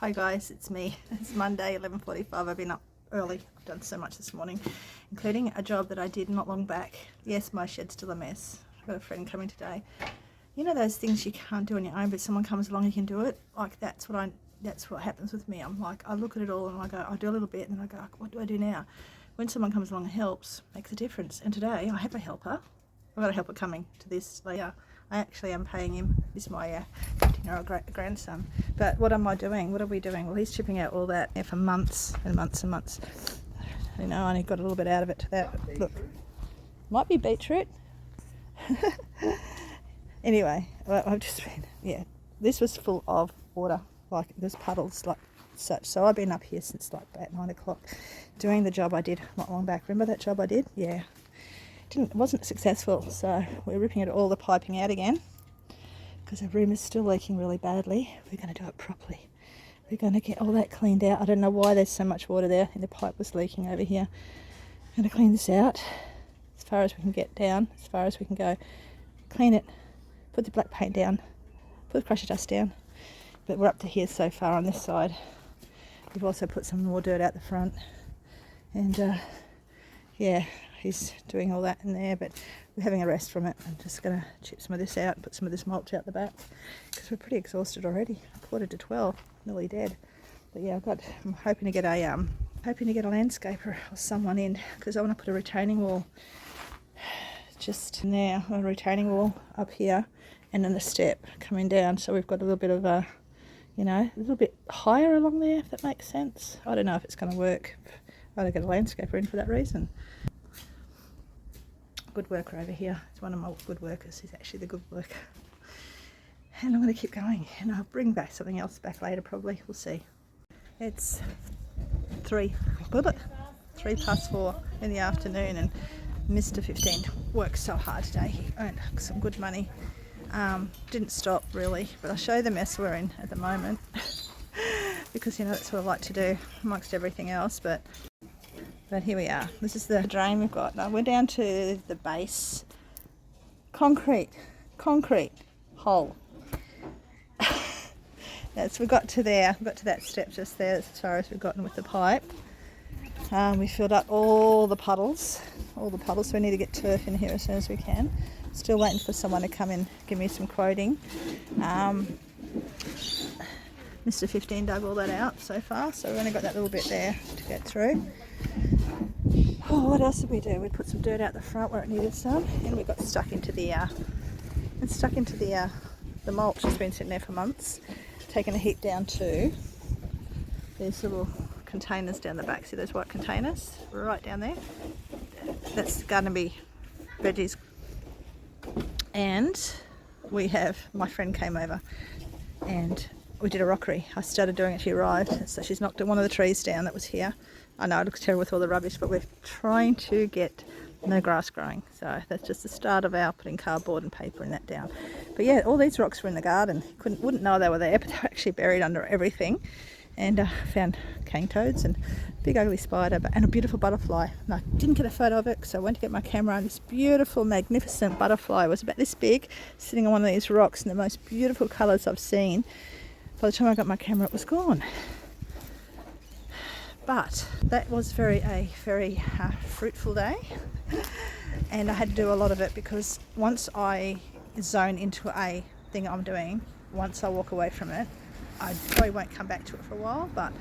Hi guys, it's me. It's Monday, 11:45. I've been up early. I've done so much this morning, including a job that I did not long back. Yes, my shed's still a mess. I've got a friend coming today. You know those things you can't do on your own, but someone comes along, you can do it? Like that's what happens with me. I'm like, I look at it all and I go, I do a little bit, and then I go, what do I do now? When someone comes along and helps, makes a difference. And today, I have a helper. I've got a helper coming to this later. I actually am paying him. This is my 15-year-old grandson. But what am I doing? What are we doing? Well, he's chipping out all that for months and months and months. You know, I only got a little bit out of it to that. Look, might be beetroot. Anyway, well, I've just been, this was full of water. Like, there's puddles like such. So I've been up here since like about 9 o'clock doing the job I did not long back. Remember that job I did? Yeah. It wasn't successful, so we're ripping all the piping out again because the room is still leaking really badly. We're going to do it properly. We're going to get all that cleaned out. I don't know why there's so much water there, and the pipe was leaking over here. I'm going to clean this out as far as we can get down, as far as we can go. Clean it, put the black paint down, put the crusher dust down. But we're up to here so far on this side. We've also put some more dirt out the front, and he's doing all that in there, but we're having a rest from it. I'm just going to chip some of this out and put some of this mulch out the back because we're pretty exhausted already. 11:45, nearly dead. But yeah, I'm hoping to get a landscaper or someone in because I want to put a retaining wall just in there, a retaining wall up here, and then a step coming down. So we've got a little bit of a little bit higher along there, if that makes sense. I don't know if it's going to work. I've got to get a landscaper in for that reason. Good worker over here. It's one of my good workers. He's actually the good worker. And I'm going to keep going, and I'll bring back something else back later probably. We'll see. It's 4 in the afternoon, and Mr. 15 worked so hard today. He earned some good money. Didn't stop really, but I'll show you the mess we're in at the moment because that's what I like to do amongst everything else. But here we are. This is the drain we've got. Now we're down to the base. Concrete hole. We got to there. We got to that step just there. That's as far as we've gotten with the pipe. We filled up all the puddles. So we need to get turf in here as soon as we can. Still waiting for someone to come in, give me some quoting. Mr. 15 dug all that out so far, so we've only got that little bit there to get through. Oh, what else did we do? We put some dirt out the front where it needed some, and we got stuck into the mulch that's been sitting there for months. Taking a heap down to these little containers down the back. See those white containers right down there? That's going to be veggies. And my friend came over and we did a rockery. I started doing it, she arrived, so she's knocked one of the trees down that was here. I know it looks terrible with all the rubbish, but we're trying to get no grass growing. So that's just the start of our putting cardboard and paper and that down. But yeah, all these rocks were in the garden. Wouldn't know they were there, but they were actually buried under everything. And found cane toads and a big ugly spider and a beautiful butterfly. And I didn't get a photo of it because I went to get my camera, and this beautiful, magnificent butterfly was about this big, sitting on one of these rocks in the most beautiful colours I've seen. By the time I got my camera, it was gone. But that was a very fruitful day, and I had to do a lot of it because once I zone into a thing I'm doing, once I walk away from it, I probably won't come back to it for a while. But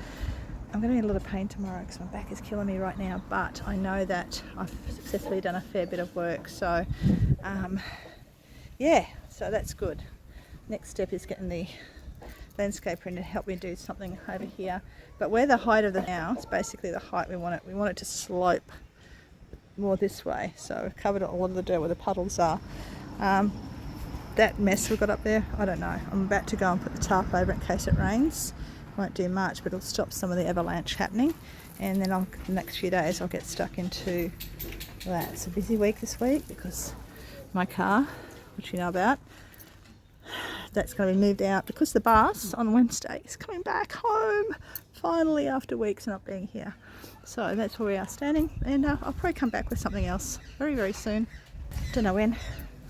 I'm going to need a lot of pain tomorrow because my back is killing me right now. But I know that I've successfully done a fair bit of work, so so that's good. Next step is getting the landscaper in to help me do something over here. But where the height of the house, basically the height we want it to slope more this way. So we've covered a lot of the dirt where the puddles are. That mess we've got up there, I don't know. I'm about to go and put the tarp over in case it rains. Won't do much, but it'll stop some of the avalanche happening. And then the next few days I'll get stuck into that. It's a busy week this week because my car, which you know about, that's going to be moved out because the bus on Wednesday is coming back home finally after weeks of not being here. So that's where we are standing, and I'll probably come back with something else very, very soon. Don't know when.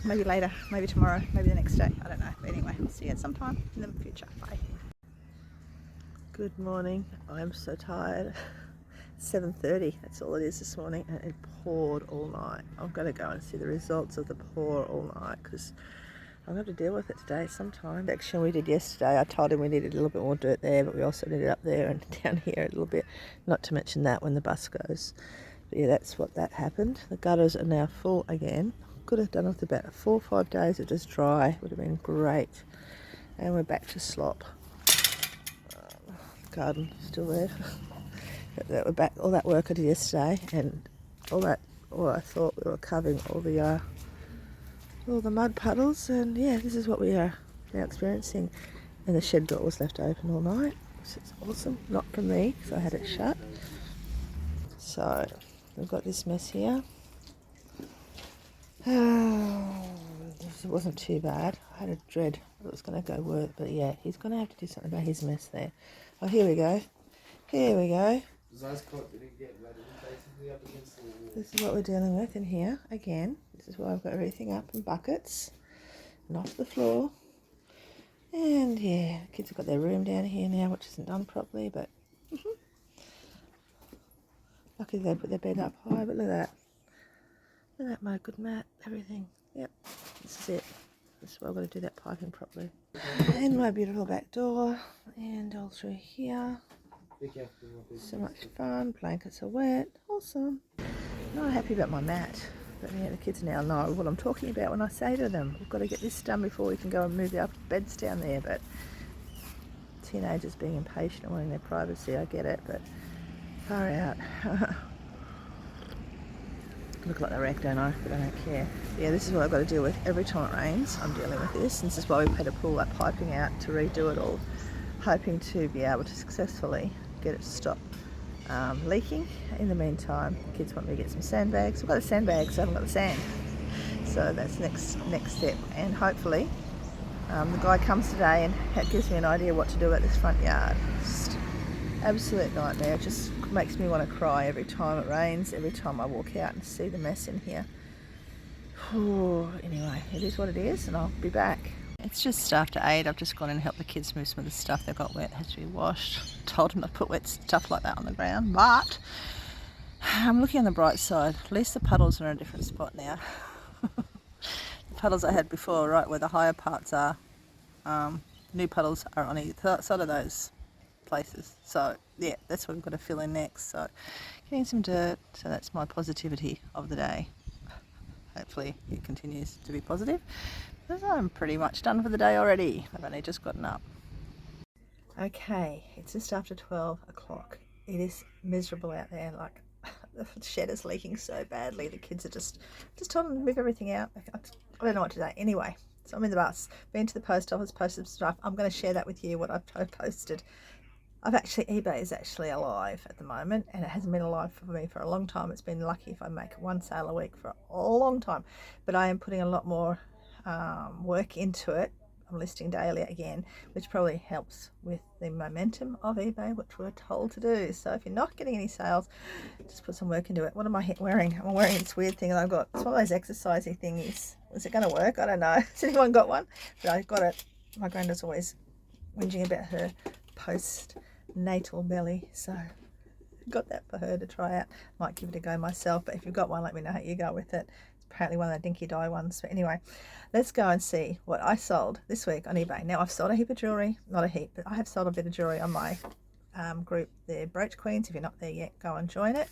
Maybe later, maybe tomorrow, maybe the next day. I don't know. But anyway, we'll see you at some time in the future. Bye. Good morning. I'm so tired. 7:30, that's all it is this morning, and it poured all night. I'm going to go and see the results of the pour all night because I'm going to deal with it today sometime. The action we did yesterday, I told him we needed a little bit more dirt there, but we also needed up there and down here a little bit, not to mention that when the bus goes. But yeah, that's what that happened. The gutters are now full again. Could have done with about 4 or 5 days of just dry, would have been great. And we're back to slop. Garden still there. That we're back. All that work I did yesterday, and all I thought we were covering all the mud puddles, and yeah, this is what we are now experiencing. And the shed door was left open all night, which is awesome. Not from me, because I had it shut. So we've got this mess here. It wasn't too bad. I had a dread it was going to go work, but yeah, he's going to have to do something about his mess there. Oh, here we go. Here we go. This is what we're dealing with in here. Again, this is why I've got everything up in buckets and off the floor. And yeah, kids have got their room down here now, which isn't done properly, but luckily they put their bed up high, but look at that. Look at that, my good mat, everything. Yep, this is it. This is why I've got to do that piping properly. And my beautiful back door, and all through here. So much fun, blankets are wet, awesome. Not happy about my mat, but yeah, the kids now know what I'm talking about when I say to them, we've got to get this done before we can go and move our beds down there. But teenagers being impatient and wanting their privacy, I get it, but far out. Look like the wreck, don't I? But I don't care. Yeah, this is what I've got to deal with every time it rains. I'm dealing with this, and this is why we've had to pull that piping out to redo it all, hoping to be able to successfully get it to stop leaking. In the meantime, the kids want me to get some sandbags. I've got the sandbags, I haven't got the sand. So that's next step, and hopefully the guy comes today and gives me an idea what to do at this front yard. Just absolute nightmare. It just makes me want to cry every time it rains, every time I walk out and see the mess in here. Anyway, it is what it is, and I'll be back. It's just after 8. I've just gone and helped the kids move some of the stuff they've got wet. It has to be washed. Told them to put wet stuff like that on the ground, but I'm looking on the bright side. At least the puddles are in a different spot now. The puddles I had before, right where the higher parts are, new puddles are on either side of those places. So yeah, that's what we've got to fill in next. So getting some dirt. So that's my positivity of the day. Hopefully it continues to be positive, because I'm pretty much done for the day already. I've only just gotten up. Okay, it's just after 12 o'clock. It is miserable out there. Like, the shed is leaking so badly. The kids are just told them to move everything out. I don't know what to do. Anyway, so I'm in the bus. Been to the post office, posted some stuff. I'm going to share that with you, what I've posted. eBay is actually alive at the moment, and it hasn't been alive for me for a long time. It's been lucky if I make one sale a week for a long time, but I am putting a lot more work into it. I'm listing daily again, which probably helps with the momentum of eBay, which we're told to do. So if you're not getting any sales, just put some work into it. What am I wearing? I'm wearing this weird thing that I've got. It's one of those exercisey thingies. Is it going to work? I don't know. Has anyone got one? But I've got it. My granddad's always whinging about her post-natal belly, so got that for her to try out. Might give it a go myself, but if you've got one, let me know how you go with it. It's apparently one of the dinky dye ones. But anyway, let's go and see what I sold this week on eBay. Now, I've sold a heap of jewellery, not a heap, but I have sold a bit of jewellery on my group, the Brooch Queens. If you're not there yet, go and join it.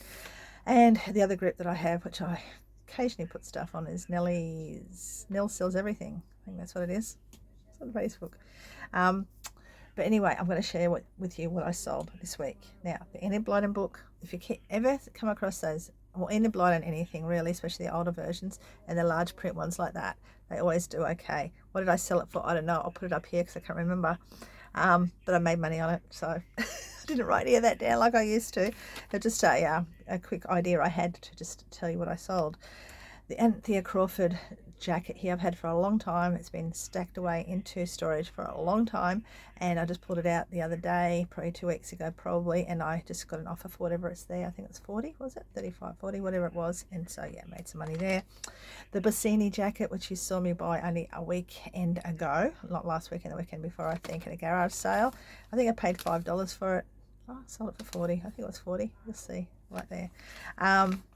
And the other group that I have, which I occasionally put stuff on, is Nell Sells Everything. I think that's what it is. It's on Facebook. But anyway, I'm going to share with you what I sold this week. Now, the Enid Blyton book, if you ever come across those, well, Enid Blyton, anything really, especially the older versions and the large print ones like that, they always do okay. What did I sell it for? I don't know. I'll put it up here because I can't remember. But I made money on it, so I didn't write any of that down like I used to. But just a quick idea I had to just tell you what I sold. The Anthea Crawford jacket here I've had for a long time. It's been stacked away into storage for a long time, and I just pulled it out the other day, probably 2 weeks ago probably, and I just got an offer for whatever it's there. I think it's 40, was it 35, 40, whatever it was, and so yeah, made some money there. The Bassini jacket, which you saw me buy only a weekend ago, not last weekend, the weekend before, I think, at a garage sale. I think I paid $5 for it. Oh, I sold it for 40. I think it was 40. You'll see right there.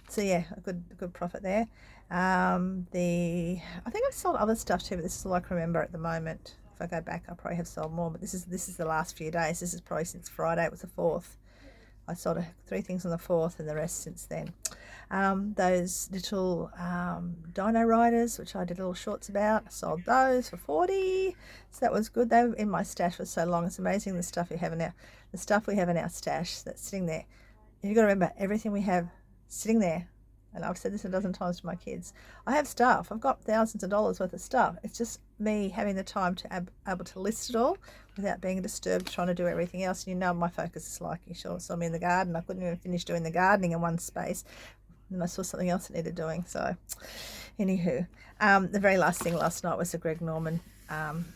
So yeah, a good profit there. I think I've sold other stuff too, but this is all I can remember at the moment. If I go back, I probably have sold more, but this is the last few days. This is probably since Friday. It was the 4th. I sold 3 things on the 4th, and the rest since then. Those little Dino Riders, which I did little shorts about, I sold those for 40. So that was good. They were in my stash for so long. It's amazing the stuff we have in our stash that's sitting there. You've got to remember, everything we have sitting there, and I've said this a dozen times to my kids, I have stuff. I've got thousands of dollars worth of stuff. It's just me having the time to able to list it all without being disturbed trying to do everything else. And my focus is like, you saw me in the garden. I couldn't even finish doing the gardening in one space. And I saw something else that needed doing. So anywho, the very last thing last night was the Greg Norman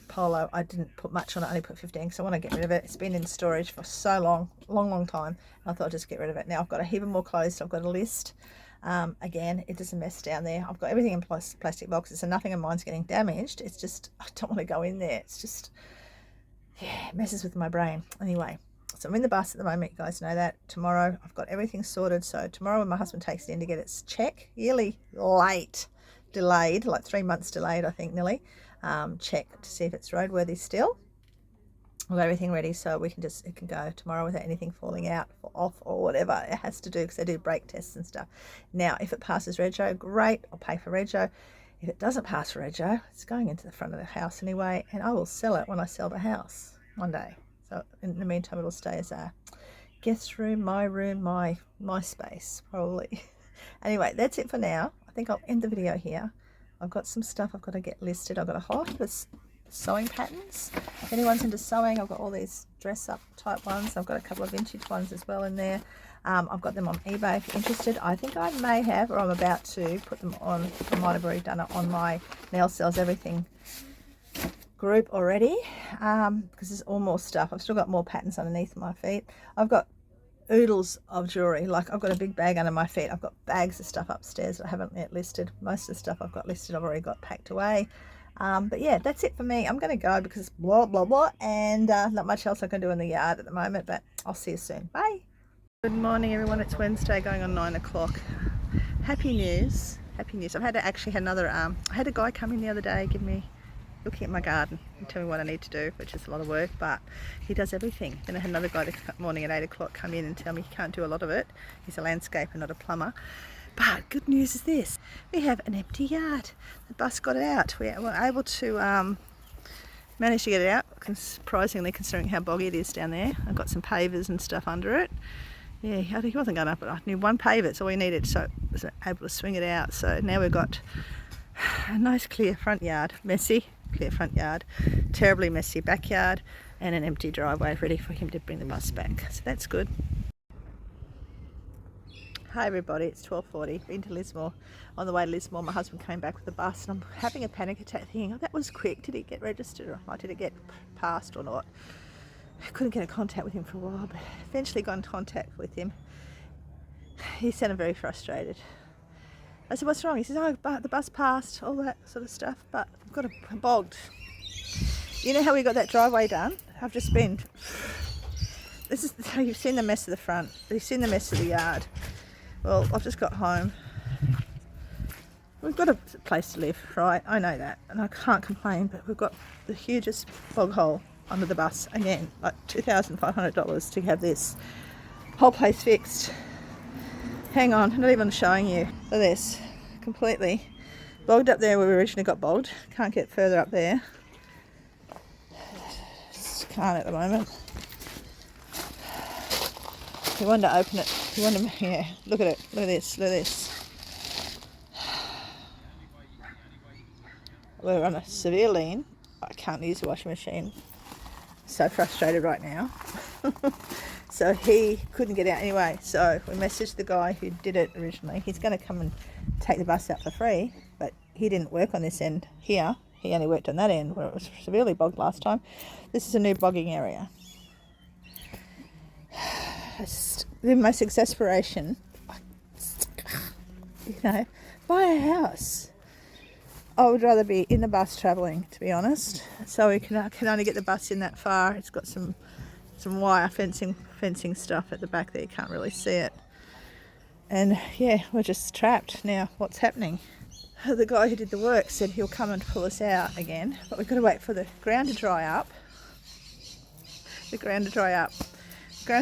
polo. I didn't put much on it, I only put 15 because I want to get rid of it. It's been in storage for so long time. I thought I'd just get rid of it. Now I've got a heap more clothes. So I've got a list. Again, it is a mess down there. I've got everything in plastic boxes, so nothing of mine's getting damaged. It's just, I don't want to go in there. It's just, yeah, it messes with my brain. Anyway, so I'm in the bus at the moment. You guys know that. Tomorrow, I've got everything sorted. So tomorrow when my husband takes it in to get its check, yearly delayed, like 3 months delayed, I think, nearly, check to see if it's roadworthy still. I've got everything ready, so it can go tomorrow without anything falling out or off or whatever it has to do, because they do brake tests and stuff. Now, if it passes Rego, great, I'll pay for Rego. If it doesn't pass Rego, it's going into the front of the house anyway, and I will sell it when I sell the house one day. So in the meantime, it'll stay as a guest room, my space, probably. Anyway, that's it for now. I think I'll end the video here. I've got some stuff I've got to get listed. I've got a whole heap of sewing patterns. If anyone's into sewing, I've got all these dress up type ones. I've got a couple of vintage ones as well in there. I've got them on eBay if you're interested. I think I may have, or I'm about to put them on. I might have already done it on my Nail Sells Everything group already, because there's all more stuff. I've still got more patterns underneath my feet. I've got oodles of jewelry. Like, I've got a big bag under my feet. I've got bags of stuff upstairs that I haven't yet listed. Most of the stuff I've got listed I've already got packed away. But yeah, that's it for me. I'm going to go because it's blah blah blah, and not much else I can do in the yard at the moment, but I'll see you soon. Bye. Good morning everyone. It's Wednesday going on 9 o'clock. Happy news. I've had another I had a guy come in the other day looking at my garden and tell me what I need to do, which is a lot of work, but he does everything. Then I had another guy this morning at 8 o'clock come in and tell me he can't do a lot of it. He's a landscaper, not a plumber. But good news is this: we have an empty yard. The bus got out. We were able to manage to get it out, surprisingly, considering how boggy it is down there. I've got some pavers and stuff under it. Yeah, he wasn't going up, but I knew one paver, it's all we needed, so I was able to swing it out. So now we've got a nice clear front yard, messy, clear front yard, terribly messy backyard, and an empty driveway ready for him to bring the bus back. So that's good. Hi everybody, it's 12:40, been to Lismore. On the way to Lismore, my husband came back with the bus, and I'm having a panic attack thinking, oh, that was quick. Did it get registered, or did it get passed or not? I couldn't get in contact with him for a while, but eventually got in contact with him. He sounded very frustrated. I said, what's wrong? He says, oh, but the bus passed, all that sort of stuff, but I've got a bogged. You know how we got that driveway done? I've just been, you've seen the mess of the front, you've seen the mess of the yard. Well, I've just got home. We've got a place to live, right? I know that, and I can't complain, but we've got the hugest bog hole under the bus. Again, like $2,500 to have this whole place fixed. Hang on, I'm not even showing you. Look at this, completely bogged up there where we originally got bogged. Can't get further up there. Just can't at the moment. You wanted to open it. Yeah, look at it. Look at this. We're on a severe lean. I can't use the washing machine. So frustrated right now. So he couldn't get out anyway. So we messaged the guy who did it originally. He's going to come and take the bus out for free, but he didn't work on this end here. He only worked on that end where it was severely bogged last time. This is a new bogging area. It's the most exasperation, you know, buy a house. I would rather be in the bus travelling, to be honest. So we can only get the bus in that far. It's got some wire fencing stuff at the back there. You can't really see it. And yeah, we're just trapped now. What's happening? The guy who did the work said he'll come and pull us out again, but we've got to wait for the ground to dry up. The ground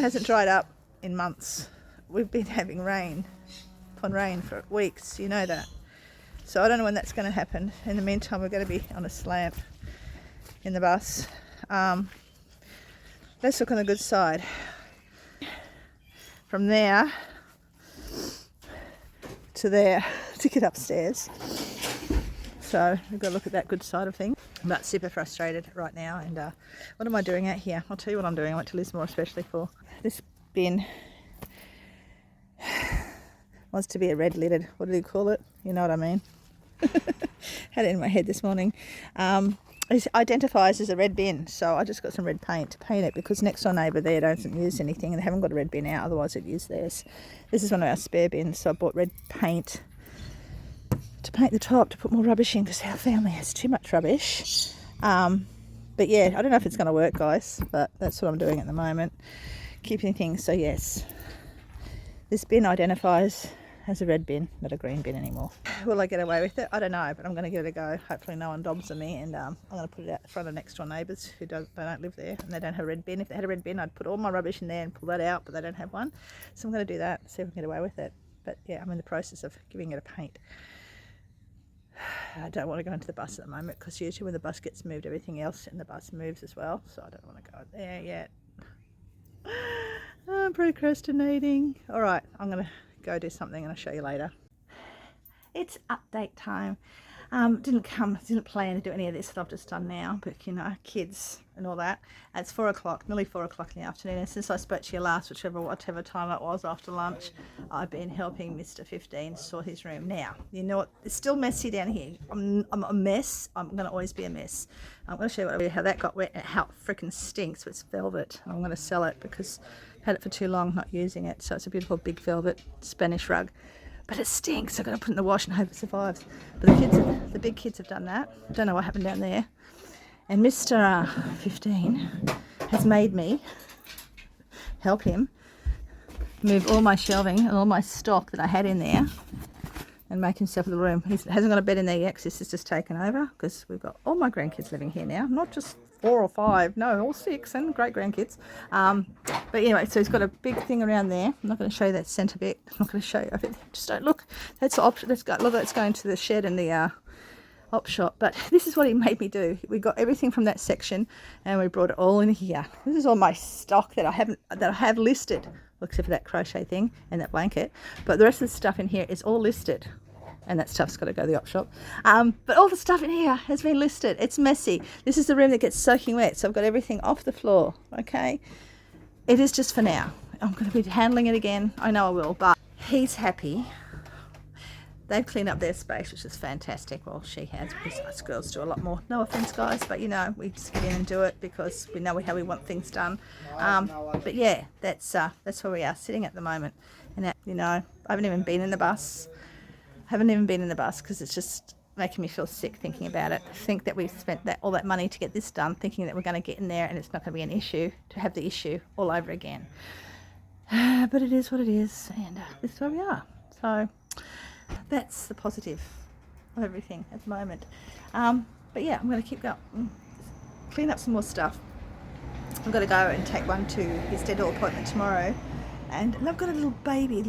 hasn't dried up in months. We've been having rain upon rain for weeks, you know that. So I don't know when that's going to happen. In the meantime, we're going to be on a slant in the bus. Let's look on the good side. From there to there to get upstairs. So we've got to look at that good side of things. I'm about super frustrated right now, and what am I doing out here? I'll tell you what I'm doing. I went to Lismore especially for this bin. Wants to be a red lidded, what do you call it? You know what I mean. Had it in my head this morning. It identifies as a red bin, so I just got some red paint to paint it, because next door neighbour there doesn't use anything and they haven't got a red bin out, otherwise they'd use theirs. This is one of our spare bins, so I bought red paint to paint the top to put more rubbish in, because our family has too much rubbish. But yeah, I don't know if it's going to work, guys, but that's what I'm doing at the moment, keeping things. So yes, this bin identifies as a red bin, not a green bin anymore. Will I get away with it? I don't know, but I'm going to give it a go. Hopefully no one dobs at me, and I'm going to put it out in front of next door neighbours who they don't live there and they don't have a red bin. If they had a red bin, I'd put all my rubbish in there and pull that out, but they don't have one. So I'm going to do that, see if I can get away with it. But yeah, I'm in the process of giving it a paint. I don't want to go into the bus at the moment, because usually when the bus gets moved, everything else in the bus moves as well. So I don't want to go there yet. I'm procrastinating. All right, I'm going to go do something and I'll show you later. It's update time. Didn't plan to do any of this that I've just done now, but you know, kids and all that. It's 4 o'clock, nearly 4 o'clock in the afternoon, and since I spoke to you last, whatever time it was after lunch, I've been helping Mr. 15 sort his room. Now, you know what, it's still messy down here. I'm a mess. I'm going to always be a mess. I'm going to show you how that got wet and how it freaking stinks. It's velvet. I'm going to sell it because I've had it for too long not using it. So it's a beautiful big velvet Spanish rug. But it stinks. I've got to put it in the wash and hope it survives. But the big kids have done that. Don't know what happened down there. And Mr. 15 has made me help him move all my shelving and all my stock that I had in there and make himself a little room. He hasn't got a bed in there yet because his sister's taken over, because we've got all my grandkids living here now. Not just 4 or 5, no, all 6, and great grandkids. But anyway, so he's got a big thing around there. I'm not going to show you that centre bit. I'm not going to show you everything. Just don't look. That's the option. Look, that's going to the shed and the op shop. But this is what he made me do. We got everything from that section and we brought it all in here. This is all my stock that I have listed, except for that crochet thing and that blanket. But the rest of the stuff in here is all listed. And that stuff's got to go to the op shop. But all the stuff in here has been listed. It's messy. This is the room that gets soaking wet, so I've got everything off the floor, okay? It is just for now. I'm going to be handling it again. I know I will, but he's happy. They've cleaned up their space, which is fantastic. Well, she has, because us girls do a lot more. No offence, guys, but you know, we just get in and do it because we know how we want things done. But yeah, that's where we are sitting at the moment. And you know, I haven't even been in the bus. Because it's just making me feel sick thinking about it. Think that we've spent all that money to get this done, thinking that we're going to get in there and it's not going to be an issue, to have the issue all over again. But it is what it is, and this is where we are. So that's the positive of everything at the moment. But yeah, I'm going to keep going, clean up some more stuff. I've got to go and take one to his dental appointment tomorrow. And I've got a little baby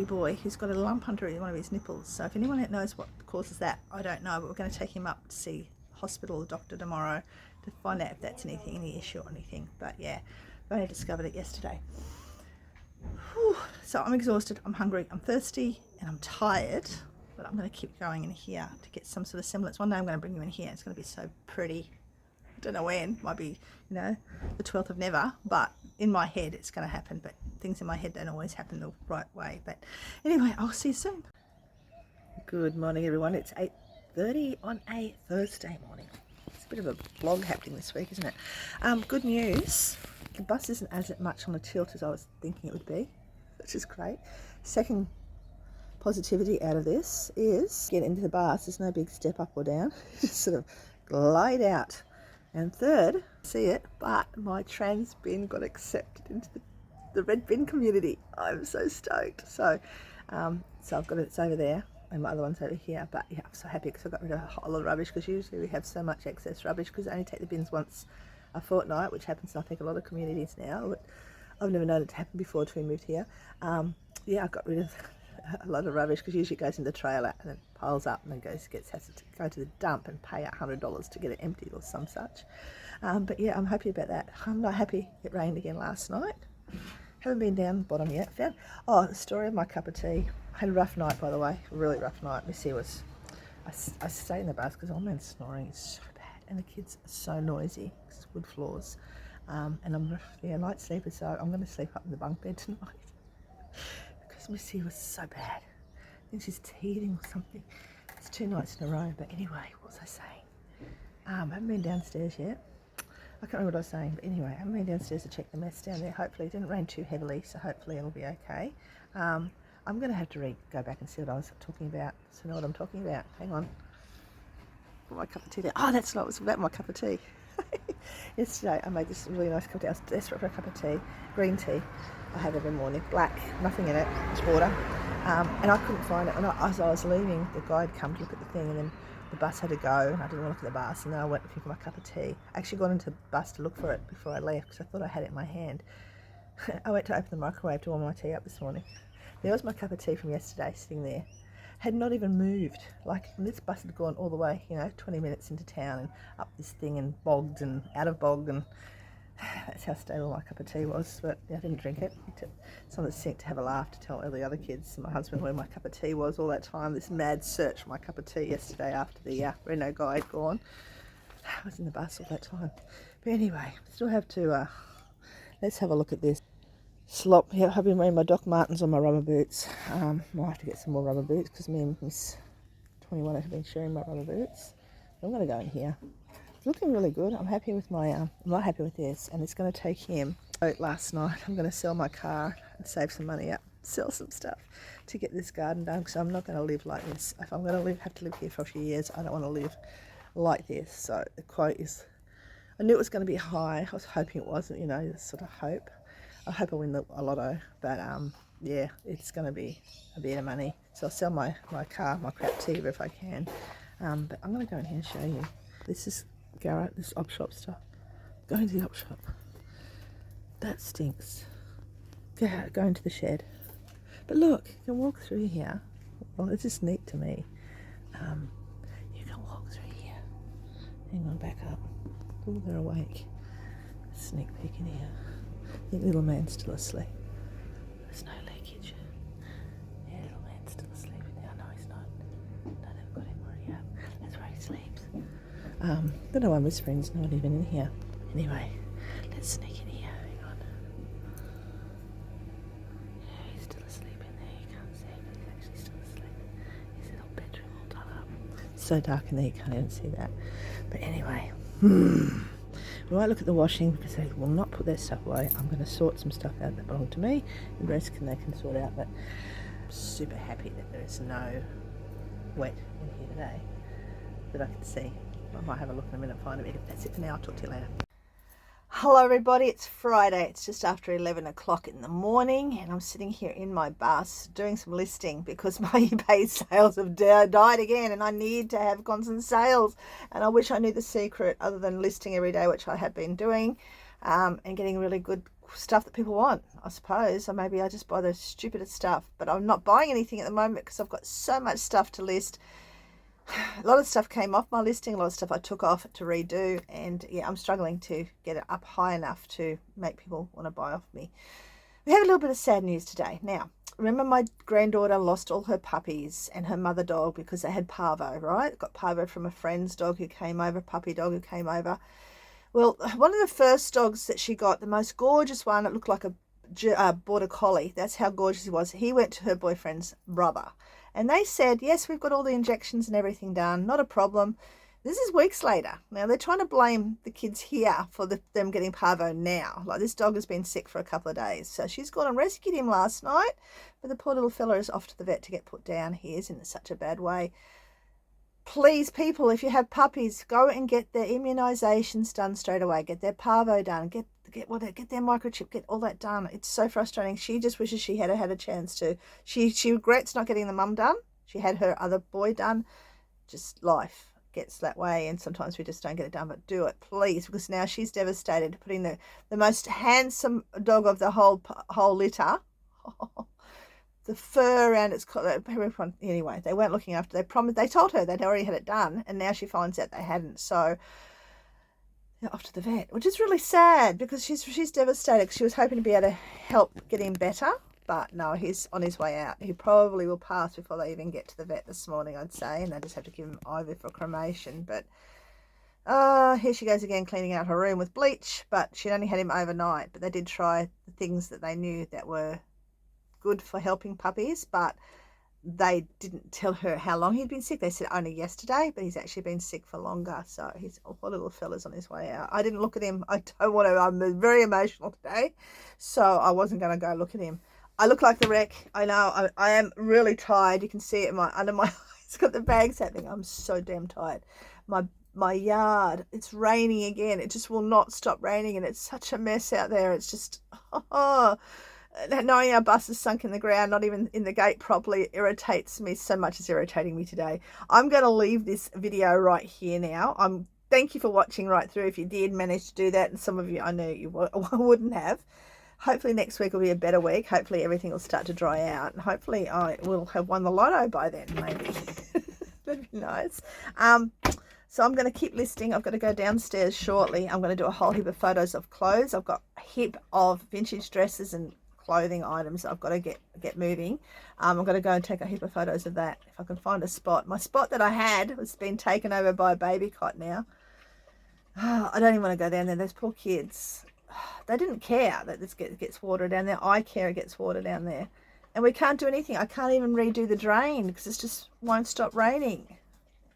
boy who's got a lump under one of his nipples. So if anyone knows what causes that, I don't know. But we're going to take him up to see hospital, the doctor tomorrow, to find out if that's any issue or anything. But yeah, I only discovered it yesterday. Whew. So I'm exhausted, I'm hungry, I'm thirsty, and I'm tired. But I'm going to keep going in here to get some sort of semblance. One day I'm going to bring you in here. It's going to be so pretty. I don't know when. Might be, you know, the 12th of never. But in my head, it's going to happen. But things in my head don't always happen the right way. But anyway, I'll see you soon. Good morning, everyone. It's 8:30 on a Thursday morning. It's a bit of a vlog happening this week, isn't it? Good news, the bus isn't as much on a tilt as I was thinking it would be, which is great. Second positivity out of this is get into the bus. There's no big step up or down. Just sort of glide out. And third, see it, but my trans bin got accepted into the red bin community. I'm so stoked. So I've got it's over there and my other one's over here. But yeah, I'm so happy because I got rid of a whole lot of rubbish, because usually we have so much excess rubbish because they only take the bins once a fortnight, which happens in I think a lot of communities now. But I've never known it to happen before until we moved here. Yeah, I got rid of a lot of rubbish because usually it goes in the trailer and then piles up and then has to go to the dump and pay $100 to get it emptied or some such. But yeah, I'm happy about that. I'm not happy it rained again last night. Haven't been down the bottom yet. The story of my cup of tea. I had a rough night, by the way, a really rough night. Missy was, I stayed in the bus because old man's snoring is so bad and the kids are so noisy. It's wood floors. And I'm a light sleeper, so I'm going to sleep up in the bunk bed tonight. Missy was so bad. I think she's teething or something. It's 2 nights in a row. But anyway, what was I saying? I haven't been downstairs yet. I can't remember what I was saying. But anyway, I haven't been downstairs to check the mess down there. Hopefully it didn't rain too heavily, so hopefully it'll be okay. I'm going to have to go back and see what I was talking about, so I know what I'm talking about. Hang on. Put my cup of tea there. Oh, that's not. It was about my cup of tea. Yesterday I made this really nice cup of tea. I was desperate for a cup of tea. Green tea. I have every morning, black, nothing in it, just water, and I couldn't find it. And as I was leaving, the guy had come to look at the thing, and then the bus had to go, and I didn't want to look at the bus, and then I went looking for my cup of tea. I actually got into the bus to look for it before I left, because I thought I had it in my hand. I went to open the microwave to warm my tea up this morning. There was my cup of tea from yesterday sitting there. Had not even moved. Like, this bus had gone all the way, 20 minutes into town, and up this thing, and bogged, and out of bog, and that's how stable my cup of tea was. But yeah, I didn't drink it. It's on the sink to have a laugh, to tell all the other kids and my husband where my cup of tea was all that time. This mad search for my cup of tea yesterday after the Renault guy had gone. I was in the bus all that time. But anyway, still have to, let's have a look at this. Slop. Yeah, I've been wearing my Doc Martens on my rubber boots. Might have to get some more rubber boots because me and Miss 21 have been sharing my rubber boots. I'm going to go in here. Looking really good. I'm happy with my, I'm not happy with this, and it's going to take him. Last night I'm going to sell my car and save some money up, sell some stuff to get this garden done, because I'm not going to live like this. If I'm going to have to live here for a few years, I don't want to live like this. So the quote is, I knew it was going to be high. I was hoping it wasn't, this sort of hope. I hope I win the lotto, but yeah, it's going to be a bit of money. So I'll sell my car, my crap tea if I can. But I'm going to go in here and show you. This is Garrett, this op shop stuff. Go into the op shop. That stinks. Go into the shed. But look, you can walk through here. Well, it's just neat to me. You can walk through here. Hang on, back up. Oh, they're awake. Sneak peek in here. I think little man's still asleep. There's no leakage. Yeah, little man's still asleep in there. No, he's not. No, they've got him already up. That's where he sleeps. Don't know why Miss Friend's not even in here. Anyway, let's sneak in here. Hang on. Yeah, he's still asleep in there. You can't see, but he's actually still asleep. His little bedroom all done up. It's so dark in there, you can't even see that. But anyway, we might look at the washing because they will not put their stuff away. I'm going to sort some stuff out that belong to me. The rest they can sort out. But I'm super happy that there is no wet in here today that I can see. I might have a look in a minute and find a bit. That's it for now. I'll talk to you later. Hello everybody, it's Friday. It's just after 11 o'clock in the morning and I'm sitting here in my bus doing some listing because my eBay sales have died again and I need to have constant sales, and I wish I knew the secret other than listing every day, which I have been doing, and getting really good stuff that people want, I suppose. Or maybe I just buy the stupidest stuff, but I'm not buying anything at the moment because I've got so much stuff to list. A lot of stuff came off my listing, a lot of stuff I took off to redo, and yeah, I'm struggling to get it up high enough to make people want to buy off me. We have a little bit of sad news today. Now, remember my granddaughter lost all her puppies and her mother dog because they had parvo, right? Got parvo from a friend's dog who came over, puppy dog who came over. Well, one of the first dogs that she got, the most gorgeous one, it looked like a border collie. That's how gorgeous he was. He went to her boyfriend's brother. And they said, yes, we've got all the injections and everything done, not a problem. This is weeks later. Now, they're trying to blame the kids here for them getting parvo now. Like, this dog has been sick for a couple of days. So she's gone and rescued him last night. But the poor little fella is off to the vet to get put down. He is in such a bad way. Please, people, if you have puppies, go and get their immunisations done straight away. Get their parvo done. Get their microchip. Get all that done. It's so frustrating. She just wishes she had had a chance to. She regrets not getting the mum done. She had her other boy done. Just life gets that way, and sometimes we just don't get it done. But do it, please, because now she's devastated, putting the most handsome dog of the whole litter. The fur around its collar. Anyway, they weren't looking after. They told her they'd already had it done, and now she finds out they hadn't. So they're off to the vet, which is really sad because she's devastated. She was hoping to be able to help get him better. But no, he's on his way out. He probably will pass before they even get to the vet this morning, I'd say. And they just have to give him over for cremation. But here she goes again, cleaning out her room with bleach. But she'd only had him overnight. But they did try the things that they knew that were good for helping puppies. But they didn't tell her how long he'd been sick. They said only yesterday. But he's actually been sick for longer. So his poor little fella's on his way out. I didn't look at him. I don't want to. I'm very emotional today. So I wasn't going to go look at him. I look like the wreck. I know. I am really tired. You can see it under my eyes. Got the bags happening. I'm so damn tired. My yard, it's raining again. It just will not stop raining, and it's such a mess out there. It's just, knowing our bus is sunk in the ground, not even in the gate properly, irritates me so much. It's irritating me today. I'm going to leave this video right here now. Thank you for watching right through if you did manage to do that, and some of you I know you wouldn't have. Hopefully next week will be a better week. Hopefully everything will start to dry out. And hopefully I will have won the lotto by then, maybe. That'd be nice. So I'm going to keep listing. I've got to go downstairs shortly. I'm going to do a whole heap of photos of clothes. I've got a heap of vintage dresses and clothing items I've got to get moving. I'm going to go and take a heap of photos of that if I can find a spot. My spot that I had has been taken over by a baby cot now. I don't even want to go down there. Those poor kids. They didn't care that this gets water down there. I care it gets water down there. And we can't do anything. I can't even redo the drain because it just won't stop raining.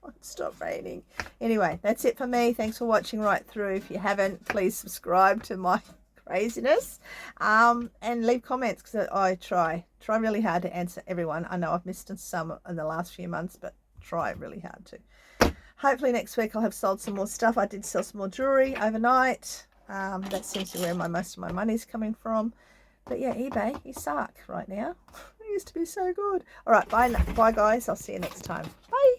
Won't stop raining. Anyway, that's it for me. Thanks for watching right through. If you haven't, please subscribe to my craziness. And leave comments because I try really hard to answer everyone. I know I've missed some in the last few months, but try really hard to. Hopefully next week I'll have sold some more stuff. I did sell some more jewelry overnight. That seems to be where most of my money's coming from. But yeah, eBay, you suck right now. It used to be so good. All right, bye guys. I'll see you next time. Bye.